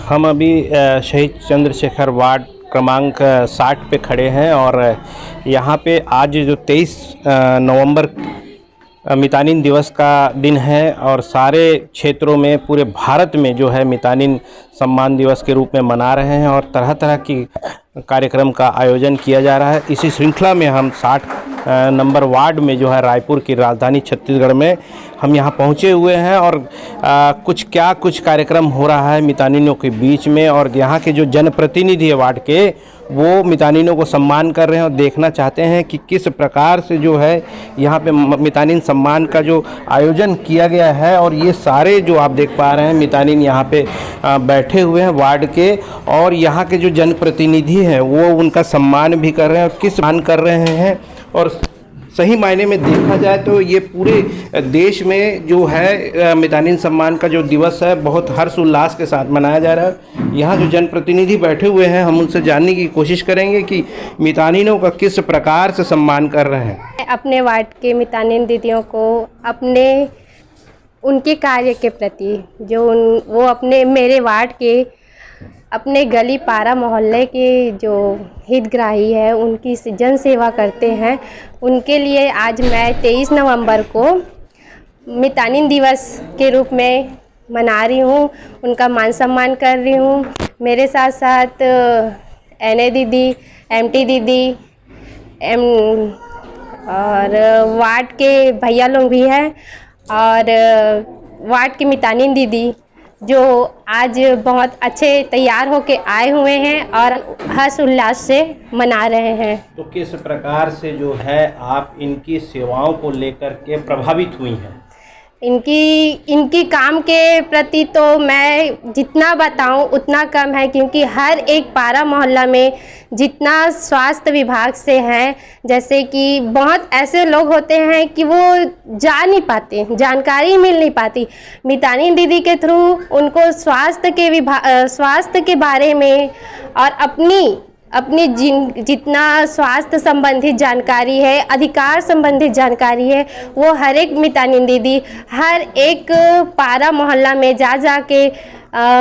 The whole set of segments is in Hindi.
हम अभी शहीद चंद्रशेखर वार्ड क्रमांक 60 पे खड़े हैं और यहाँ पे आज जो 23 नवंबर मितानिन दिवस का दिन है और सारे क्षेत्रों में पूरे भारत में जो है मितानिन सम्मान दिवस के रूप में मना रहे हैं और तरह तरह की कार्यक्रम का आयोजन किया जा रहा है। इसी श्रृंखला में हम 60 नंबर वार्ड में जो है रायपुर की राजधानी छत्तीसगढ़ में हम यहाँ पहुँचे हुए हैं और कुछ कार्यक्रम हो रहा है मितानिनों के बीच में और यहाँ के जो जनप्रतिनिधि है वार्ड के वो मितानिनों को सम्मान कर रहे हैं और देखना चाहते हैं कि किस प्रकार से जो है यहाँ पे मितानिन सम्मान का जो आयोजन किया गया है। और ये सारे जो आप देख पा रहे हैं मितानिन यहाँ पे बैठे हुए हैं वार्ड के और यहाँ के जो जनप्रतिनिधि हैं वो उनका सम्मान भी कर रहे हैं और किस सम्मान कर रहे हैं। और सही मायने में देखा जाए तो ये पूरे देश में जो है मितानिन सम्मान का जो दिवस है बहुत हर्ष उल्लास के साथ मनाया जा रहा है। यहाँ जो जनप्रतिनिधि बैठे हुए हैं हम उनसे जानने की कोशिश करेंगे कि मितानिनों का किस प्रकार से सम्मान कर रहे हैं। अपने वार्ड के मितानिन दीदियों को अपने उनके कार्य के प्रति वो अपने मेरे वार्ड के अपने गली पारा मोहल्ले के जो हितग्राही है उनकी जन सेवा करते हैं, उनके लिए आज मैं 23 नवंबर को मितानिन दिवस के रूप में मना रही हूँ, उनका मान सम्मान कर रही हूँ। मेरे साथ साथ एनए दीदी, एमटी दीदी और वार्ड के भैया लोग भी हैं और वार्ड की मितानिन दीदी जो आज बहुत अच्छे तैयार होके आए हुए हैं और हर्ष उल्लास से मना रहे हैं। तो किस प्रकार से जो है आप इनकी सेवाओं को लेकर के प्रभावित हुई हैं? इनकी काम के प्रति तो मैं जितना बताऊं उतना कम है, क्योंकि हर एक पारा मोहल्ला में जितना स्वास्थ्य विभाग से हैं, जैसे कि बहुत ऐसे लोग होते हैं कि वो जा नहीं पाते, जानकारी मिल नहीं पाती। मितानिन दीदी के थ्रू उनको स्वास्थ्य के बारे में और अपनी जितना स्वास्थ्य संबंधित जानकारी है, अधिकार संबंधित जानकारी है, वो हर एक मितानिन दीदी हर एक पारा मोहल्ला में जा के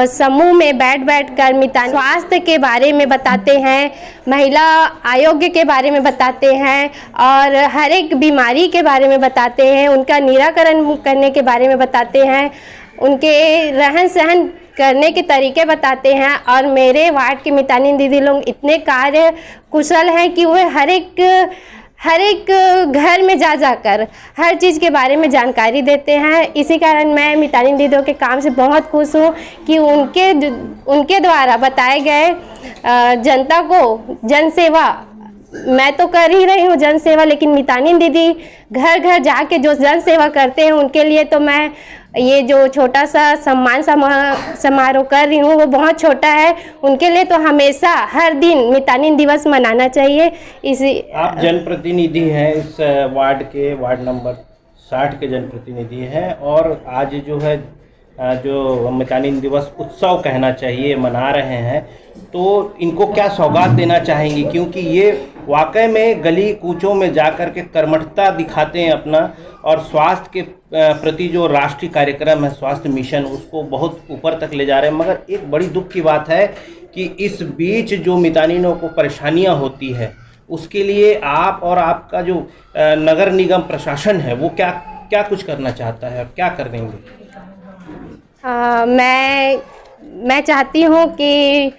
समूह में बैठ कर मितानिन स्वास्थ्य के बारे में बताते हैं, महिला आयोग के बारे में बताते हैं और हर एक बीमारी के बारे में बताते हैं, उनका निराकरण करने के बारे में बताते हैं, उनके रहन सहन करने के तरीके बताते हैं। और मेरे वार्ड के मितानिन दीदी लोग इतने कार्य कुशल हैं कि वो हर एक घर में जाकर हर चीज़ के बारे में जानकारी देते हैं। इसी कारण मैं मितानिन दीदियों के काम से बहुत खुश हूँ कि उनके द्वारा बताए गए जनता को जन सेवा, मैं तो कर ही रही हूँ जन सेवा, लेकिन मितानिन दीदी घर घर जाके जो जन सेवा करते हैं उनके लिए तो मैं ये जो छोटा सा सम्मान समारोह कर रही हूँ वो बहुत छोटा है। उनके लिए तो हमेशा हर दिन मितानिन दिवस मनाना चाहिए। इसी आप जनप्रतिनिधि हैं इस वार्ड के, वार्ड नंबर 60 के जनप्रतिनिधि हैं और आज जो है जो मितानिन दिवस उत्सव कहना चाहिए मना रहे हैं, तो इनको क्या सौगात देना चाहेंगी? क्योंकि ये वाकई में गली कूचों में जाकर के कर्मठता दिखाते हैं अपना और स्वास्थ्य के प्रति जो राष्ट्रीय कार्यक्रम है स्वास्थ्य मिशन उसको बहुत ऊपर तक ले जा रहे हैं। मगर एक बड़ी दुख की बात है कि इस बीच जो मितानिनों को परेशानियां होती है उसके लिए आप और आपका जो नगर निगम प्रशासन है वो क्या कुछ करना चाहता है और क्या कर देंगे? मैं चाहती हूँ कि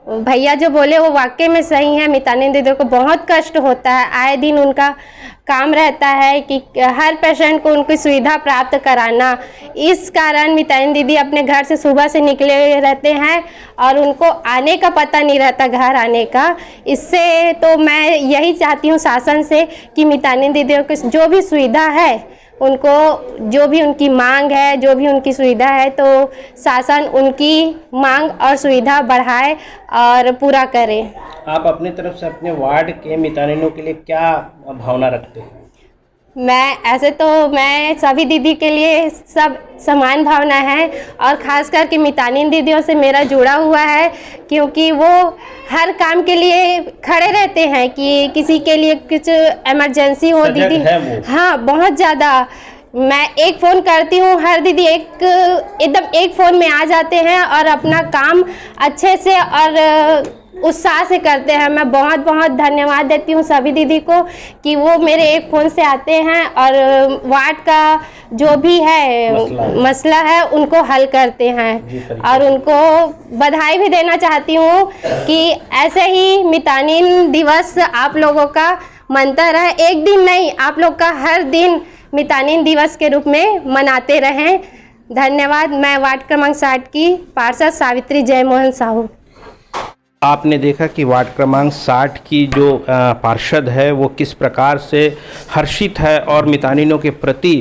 भैया जो बोले वो वाकई में सही है। मितानिन दीदी को बहुत कष्ट होता है, आए दिन उनका काम रहता है कि हर पेशेंट को उनकी सुविधा प्राप्त कराना। इस कारण मितानिन दीदी अपने घर से सुबह से निकले रहते हैं और उनको आने का पता नहीं रहता, घर आने का। इससे तो मैं यही चाहती हूँ शासन से कि मितानिन दीदियों की जो भी सुविधा है उनको, जो भी उनकी मांग है, जो भी उनकी सुविधा है, तो शासन उनकी मांग और सुविधा बढ़ाए और पूरा करे। आप अपनी तरफ से अपने वार्ड के मितानिनों के लिए क्या भावना रखते हैं? मैं सभी दीदी के लिए सब समान भावना है और ख़ास करके मितानिन दीदियों से मेरा जुड़ा हुआ है, क्योंकि वो हर काम के लिए खड़े रहते हैं कि किसी के लिए कुछ इमरजेंसी हो। दीदी है वो। हाँ, बहुत ज़्यादा मैं एक फ़ोन करती हूँ, हर दीदी एकदम एक फ़ोन में आ जाते हैं और अपना काम अच्छे से और उत्साह से करते हैं। मैं बहुत बहुत धन्यवाद देती हूँ सभी दीदी को कि वो मेरे एक फ़ोन से आते हैं और वार्ड का जो भी है मसला है उनको हल करते हैं। और उनको बधाई भी देना चाहती हूँ कि ऐसे ही मितानिन दिवस आप लोगों का मनता रहे, एक दिन नहीं, आप लोग का हर दिन मितानिन दिवस के रूप में मनाते रहें। धन्यवाद। मैं वार्ड क्रमांक 60 की पार्षद सावित्री जयमोहन साहू। आपने देखा कि वार्ड क्रमांक 60 की जो पार्षद है वो किस प्रकार से हर्षित है और मितानिनों के प्रति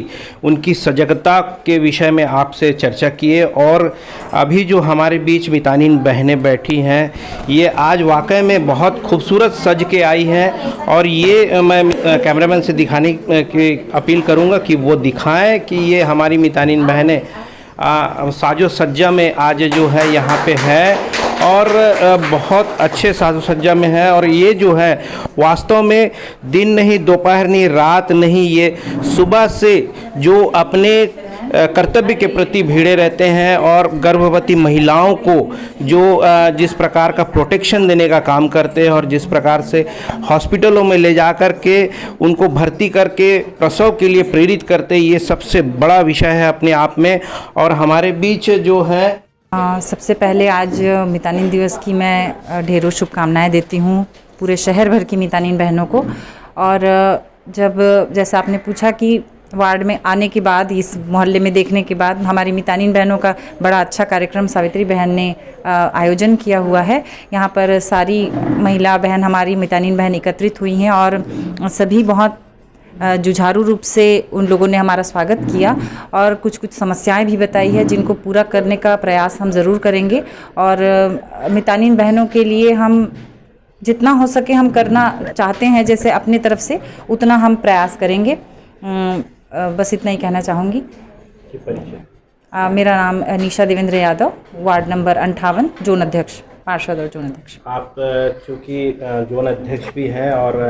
उनकी सजगता के विषय में आपसे चर्चा किए। और अभी जो हमारे बीच मितानिन बहनें बैठी हैं ये आज वाकई में बहुत खूबसूरत सज के आई हैं और ये मैं कैमरामैन से दिखाने की अपील करूंगा कि वो दिखाएं कि ये हमारी मितानिन बहनें साजो सज्जा में आज जो है यहाँ पे है और बहुत अच्छे साजो सज्जा में है। और ये जो है वास्तव में दिन नहीं, दोपहर नहीं, रात नहीं, ये सुबह से जो अपने कर्तव्य के प्रति भिड़े रहते हैं और गर्भवती महिलाओं को जो जिस प्रकार का प्रोटेक्शन देने का काम करते हैं और जिस प्रकार से हॉस्पिटलों में ले जा कर के उनको भर्ती करके प्रसव के लिए प्रेरित करते हैं, ये सबसे बड़ा विषय है अपने आप में। और हमारे बीच जो है सबसे पहले आज मितानिन दिवस की मैं ढेरों शुभकामनाएं देती हूँ पूरे शहर भर की मितानिन बहनों को। और जब जैसा आपने पूछा कि वार्ड में आने के बाद, इस मोहल्ले में देखने के बाद, हमारी मितानिन बहनों का बड़ा अच्छा कार्यक्रम सावित्री बहन ने आयोजन किया हुआ है। यहाँ पर सारी महिला बहन, हमारी मितानिन बहन एकत्रित हुई हैं और सभी बहुत जुझारू रूप से उन लोगों ने हमारा स्वागत किया और कुछ समस्याएं भी बताई है जिनको पूरा करने का प्रयास हम ज़रूर करेंगे। और मितानिन बहनों के लिए हम जितना हो सके हम करना चाहते हैं, जैसे अपनी तरफ से उतना हम प्रयास करेंगे। बस इतना ही कहना चाहूँगी। मेरा नाम Nisha Devendra Yadav, ward number 58, zone अध्यक्ष, पार्षद और जोन अध्यक्ष। आप चूँकि जोन अध्यक्ष भी हैं और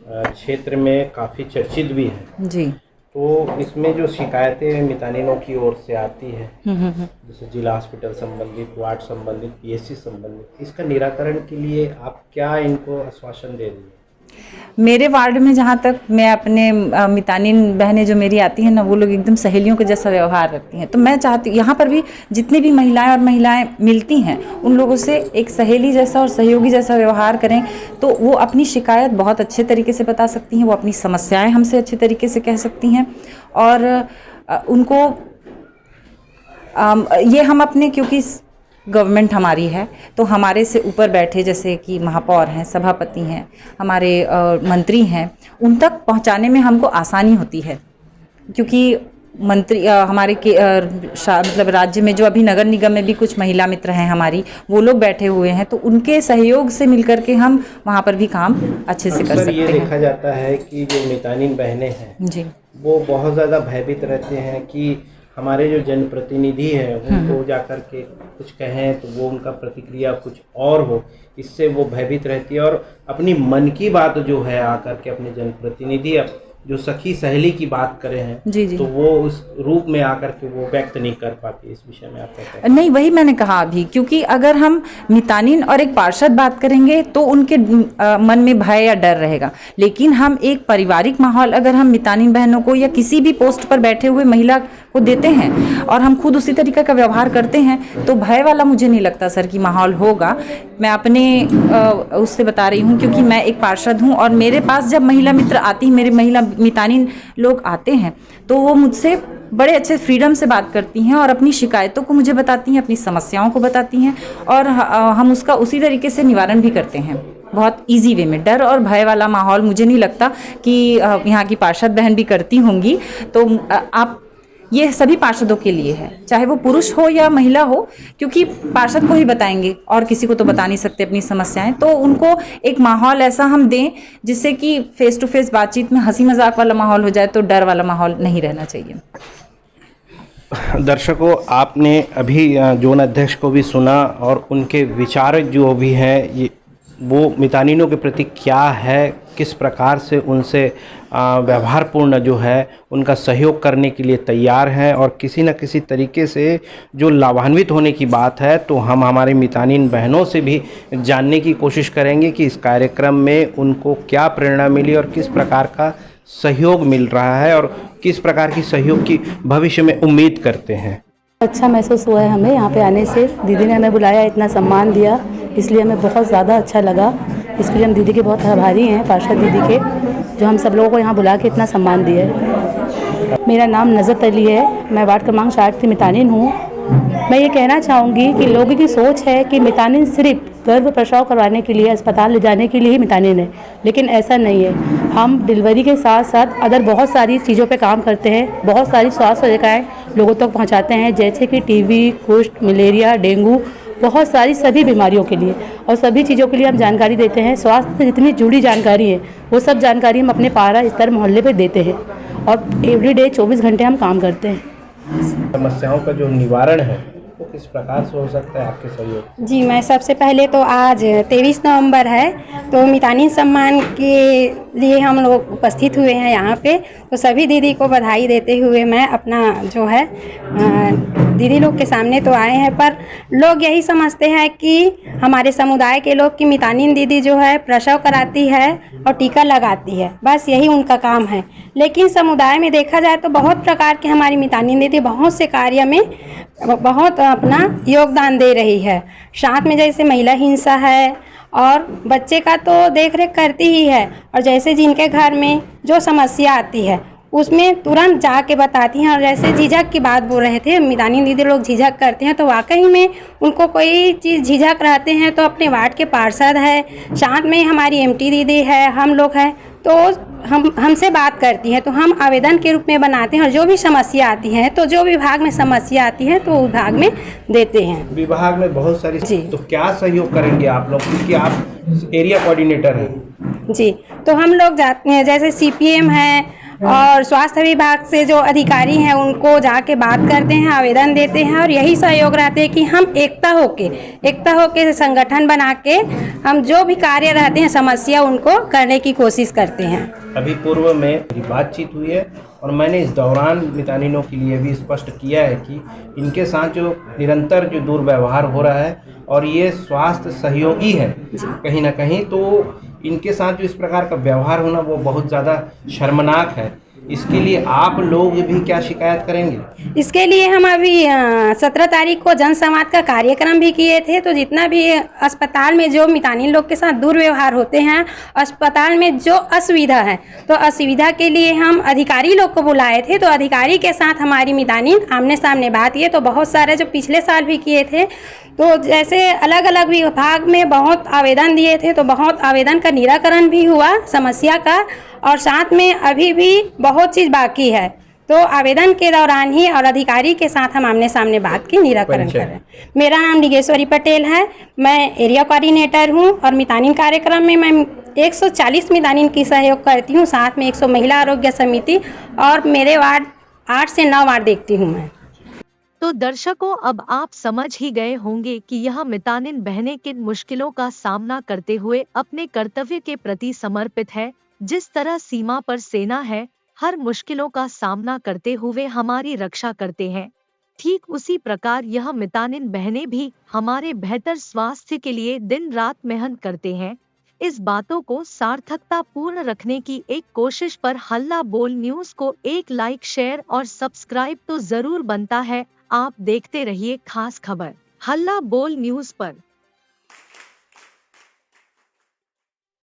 क्षेत्र में काफ़ी चर्चित भी है जी, तो इसमें जो शिकायतें मितानिनों की ओर से आती है जैसे जिला हॉस्पिटल संबंधित, वार्ड संबंधित, पीएचसी संबंधित, इसका निराकरण के लिए आप क्या इनको आश्वासन दे रही हैं? मेरे वार्ड में जहाँ तक मैं अपने मितानिन बहनें जो मेरी आती हैं ना, वो लोग एकदम सहेलियों के जैसा व्यवहार रखती हैं। तो मैं चाहती हूँ यहाँ पर भी जितनी भी महिलाएं मिलती हैं उन लोगों से एक सहेली जैसा और सहयोगी जैसा व्यवहार करें तो वो अपनी शिकायत बहुत अच्छे तरीके से बता सकती हैं, वो अपनी समस्याएं हमसे अच्छे तरीके से कह सकती हैं। और उनको ये हम अपने, क्योंकि गवर्नमेंट हमारी है तो हमारे से ऊपर बैठे जैसे कि महापौर हैं, सभापति हैं, हमारे मंत्री हैं, उन तक पहुंचाने में हमको आसानी होती है। क्योंकि मंत्री हमारे के मतलब राज्य में जो अभी नगर निगम में भी कुछ महिला मित्र हैं हमारी, वो लोग बैठे हुए हैं, तो उनके सहयोग से मिलकर के हम वहाँ पर भी काम अच्छे से कर सकते हैं। ये देखा जाता है कि जो मितानिन बहनें हैं जी, वो बहुत ज़्यादा भयभीत रहते हैं कि हमारे जो जनप्रतिनिधि हैं उनको जाकर के कुछ कहें तो वो उनका प्रतिक्रिया कुछ और हो, इससे वो भयभीत रहती है और अपनी मन की बात जो है आकर के अपने जनप्रतिनिधि जो सखी सहेली की बात करे हैं जी जी, तो वो उस रूप में आकर के वो व्यक्त नहीं कर पाती। इस विषय में आप क्या कहते हैं? नहीं, वही मैंने कहा अभी, क्योंकि अगर हम मितानिन और एक पार्षद बात करेंगे तो उनके मन में भय या डर रहेगा, लेकिन हम एक पारिवारिक माहौल अगर हम मितानिन बहनों को या किसी भी पोस्ट पर बैठे हुए महिला को देते हैं और हम खुद उसी तरीके का व्यवहार करते हैं तो भय वाला मुझे नहीं लगता सर कि माहौल होगा। मैं अपने उससे बता रही हूँ, क्योंकि मैं एक पार्षद हूँ और मेरे पास जब महिला मित्र आती, मेरे महिला मितानिन लोग आते हैं तो वो मुझसे बड़े अच्छे फ्रीडम से बात करती हैं और अपनी शिकायतों को मुझे बताती हैं, अपनी समस्याओं को बताती हैं और हम उसका उसी तरीके से निवारण भी करते हैं बहुत इजी वे में। डर और भय वाला माहौल मुझे नहीं लगता कि यहाँ की पार्षद बहन भी करती होंगी। तो आप, ये सभी पार्षदों के लिए है, चाहे वो पुरुष हो या महिला हो, क्योंकि पार्षद को ही बताएंगे और किसी को तो बता नहीं सकते अपनी समस्याएं। तो उनको एक माहौल ऐसा हम दें जिससे कि फेस टू फेस बातचीत में हंसी मजाक वाला माहौल हो जाए, तो डर वाला माहौल नहीं रहना चाहिए। दर्शकों, आपने अभी जोन अध्यक्ष को भी सुना और उनके विचार जो भी हैं ये वो मितानिनों के प्रति क्या है, किस प्रकार से उनसे व्यवहारपूर्ण जो है उनका सहयोग करने के लिए तैयार हैं और किसी न किसी तरीके से जो लाभान्वित होने की बात है, तो हम हमारे मितानिन बहनों से भी जानने की कोशिश करेंगे कि इस कार्यक्रम में उनको क्या प्रेरणा मिली और किस प्रकार का सहयोग मिल रहा है और किस प्रकार की सहयोग की भविष्य में उम्मीद करते हैं। अच्छा महसूस हुआ है हमें यहाँ पे आने से। दीदी ने हमें बुलाया, इतना सम्मान दिया, इसलिए हमें बहुत ज़्यादा अच्छा लगा। इसके लिए हम दीदी के बहुत आभारी हैं, पार्षद दीदी के, जो हम सब लोगों को यहाँ बुला के इतना सम्मान दिया है। मेरा नाम नज़रत अली है, मैं वार्ड क्रमांक 60 की मितानिन हूँ। मैं ये कहना चाहूँगी कि लोगों की सोच है कि मितानिन सिर्फ गर्भ प्रसव करवाने के लिए अस्पताल ले जाने के लिए ही मितानिन है, लेकिन ऐसा नहीं है। हम डिलीवरी के साथ साथ अदर बहुत सारी चीज़ों पे काम करते हैं, बहुत सारी स्वास्थ्य सेवाएं लोगों तक पहुंचाते हैं, जैसे कि टीबी, कुष्ठ, मलेरिया, डेंगू, बहुत सारी सभी बीमारियों के लिए और सभी चीज़ों के लिए हम जानकारी देते हैं। स्वास्थ्य से जितनी जुड़ी जानकारी है वो सब जानकारी हम अपने पारा स्तर मोहल्ले पे देते हैं और एवरीडे 24 घंटे हम काम करते हैं। समस्याओं का जो निवारण है वो किस प्रकार से हो सकता है आपके सहयोग? जी, मैं सबसे पहले तो आज 23 नवंबर है, तो मितानिन सम्मान के लिए हम लोग उपस्थित हुए हैं यहाँ पे। तो सभी दीदी को बधाई देते हुए मैं अपना जो है दीदी लोग के सामने तो आए हैं, पर लोग यही समझते हैं कि हमारे समुदाय के लोग की मितानिन दीदी जो है प्रसव कराती है और टीका लगाती है, बस यही उनका काम है। लेकिन समुदाय में देखा जाए तो बहुत प्रकार के हमारी मितानिन दीदी बहुत से कार्य में बहुत अपना योगदान दे रही है। साथ में जैसे महिला हिंसा है और बच्चे का तो देख रेख करती ही है, और जैसे जिनके घर में जो समस्या आती है उसमें तुरंत जाके बताती हैं। और जैसे झिझक की बात बोल रहे थे, मितानिन दीदी लोग झिझक करते हैं, तो वाकई में उनको कोई चीज़ झिझक रहते हैं तो अपने वार्ड के पार्षद है, साथ में हमारी एमटी दीदी है, हम लोग हैं, तो हमसे बात करती हैं, तो हम आवेदन के रूप में बनाते हैं और जो भी समस्या आती है, तो जो विभाग में समस्या आती है तो विभाग में देते हैं। विभाग में बहुत सारी जी, तो क्या सहयोग करेंगे आप लोग, क्योंकि आप एरिया कोऑर्डिनेटर हैं? जी, तो हम लोग जाते हैं, जैसे सीपीएम है और स्वास्थ्य विभाग से जो अधिकारी हैं उनको जाके बात करते हैं, आवेदन देते हैं, और यही सहयोग रहते हैं कि हम एकता होके संगठन बना के हम जो भी कार्य रहते हैं समस्या उनको करने की कोशिश करते हैं। अभी पूर्व में मेरी बातचीत हुई है और मैंने इस दौरान मितानिनों के लिए भी स्पष्ट किया है कि इनके साथ जो निरंतर जो दुर्व्यवहार हो रहा है और ये स्वास्थ्य सहयोगी है कहीं ना कहीं, तो इनके साथ जो इस प्रकार का व्यवहार होना वो बहुत ज़्यादा शर्मनाक है। इसके लिए आप लोग भी क्या शिकायत करेंगे? इसके लिए हम अभी 17 तारीख को जनसंवाद का कार्यक्रम भी किए थे। तो जितना भी अस्पताल में जो मितानिन लोग के साथ दुर्व्यवहार होते हैं, अस्पताल में जो असुविधा है, तो असुविधा के लिए हम अधिकारी लोग को बुलाए थे। तो अधिकारी के साथ हमारी मितानिन आमने सामने बात किए, तो बहुत सारे जो पिछले साल भी किए थे, तो जैसे अलग अलग विभाग में बहुत आवेदन दिए थे, तो बहुत आवेदन का निराकरण भी हुआ समस्या का, और साथ में अभी भी बहुत चीज़ बाकी है। तो आवेदन के दौरान ही और अधिकारी के साथ हम आमने सामने बात की निराकरण करें। मेरा नाम निगेश्वरी पटेल है, मैं एरिया कोऑर्डिनेटर हूं, और मितानिन कार्यक्रम में मैं 140 मितानिन की सहयोग करती हूं, साथ में 100 महिला आरोग्य समिति, और मेरे वार्ड 8 से 9 वार्ड देखती हूँ मैं। तो दर्शकों, अब आप समझ ही गए होंगे कि यह मितानिन बहनें किन मुश्किलों का सामना करते हुए अपने कर्तव्य के प्रति समर्पित है। जिस तरह सीमा पर सेना है, हर मुश्किलों का सामना करते हुए हमारी रक्षा करते हैं, ठीक उसी प्रकार यह मितानिन बहनें भी हमारे बेहतर स्वास्थ्य के लिए दिन रात मेहनत करते हैं। इस बातों को सार्थकता पूर्ण रखने की एक कोशिश पर हल्ला बोल न्यूज को एक लाइक, शेयर और सब्सक्राइब तो जरूर बनता है। आप देखते रहिए खास खबर हल्ला बोल न्यूज पर।